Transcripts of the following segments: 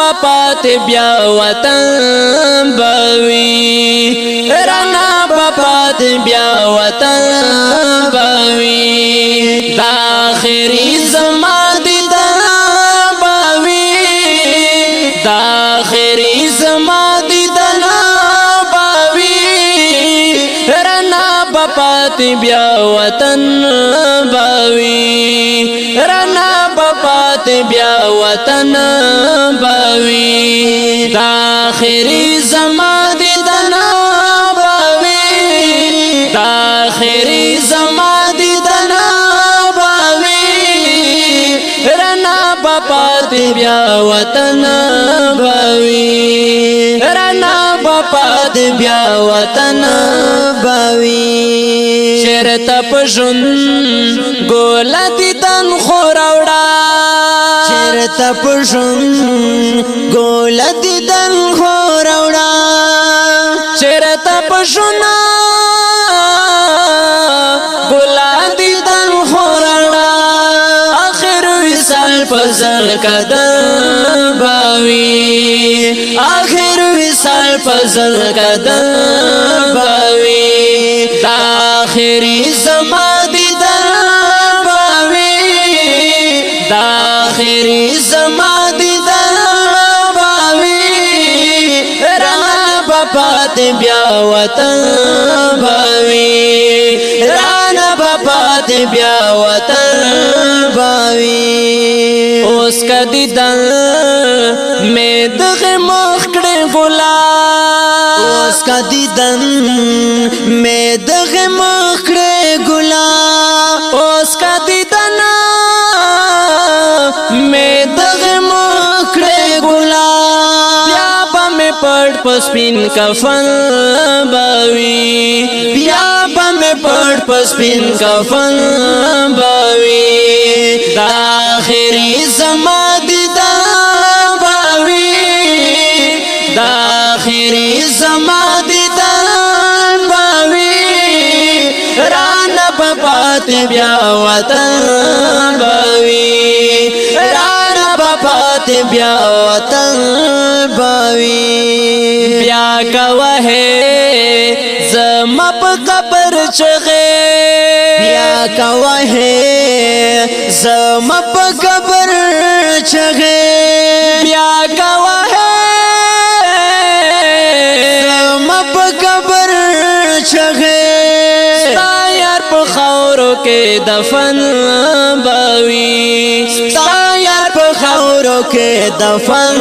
پپات بیا وطن بوي رانا پپات بیا وطن بوي دا آخري زما دیدن بوي دا آخري زما دیدن بوي رانا پپات بیا وطن بوي رانا پپات بیا وطن بوي دا آخري زما دیدن بوي دا آخري زما دیدن بوي رانا پپات بیا وطن بوي رانا پپات بیا وطن بوي چرته پژون ګوله دیدن خوراوړه چرته پژون ګوله دیدن خوراوړه چرته پژون ګوله دیدن خوراوړه آخر وصال فزل قدم باوي آخر وصال فزل قدم باوي دا آخري زما دیدن باوي دا آخري زما دیدن باوي رانا پپات بیا وطن باوي رانا پپات بیا وطن باوي اوس کا دیدن میں دغه مخ کړه ګلا اوس کا دیدن میں دغه مخ کړه ګلا اوس کا دیدن میں دغه مخ کړه ګلا بیا به مې پړ پسپین کفن باوي بیا به مې پړ پسپین کفن باوي دا آخري زما دیدن باوي دا آخري زما دیدن باوي رانا پپات بیا وطن باوي رانا پپات بیا وطن باوي بیا کوه زما په قبر چغه بیا کوه زما په قبر چغه بیا کوه زما په قبر چغه ستا یار په خاورو کې دفن باوي ستا یار په خاورو کې دفن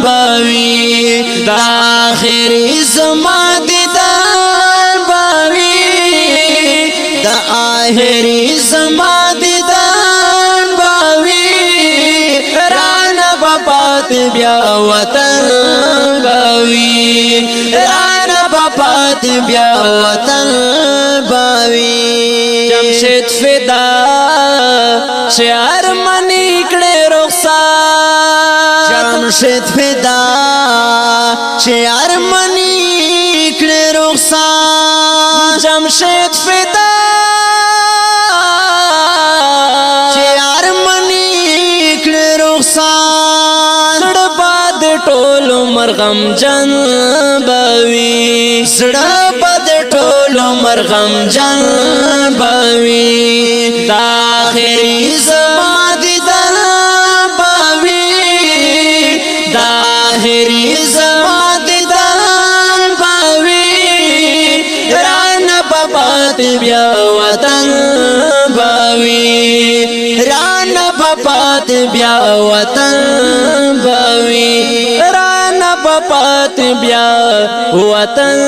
باوي دا آخري زما دیدن باوي دا آخري زما دیدن باوي رانا پپات بیا وطن باوي رانا پپات بیا وطن باوي جمشید فدا شعر منی کړه رخصت جمشید فدا شعر منی کړه رخصت جمشید فدا شعر منی کړه رخصت سړ باد ټول مرغم جن باوي سړ باد ټول مرغم جن باوي دا آخري زما دیدن باوي دا آخري زما دیدن باوي رانا پپات بیا وطن باوي رانا پپات بیا وطن باوي رانا پپات بیا وطن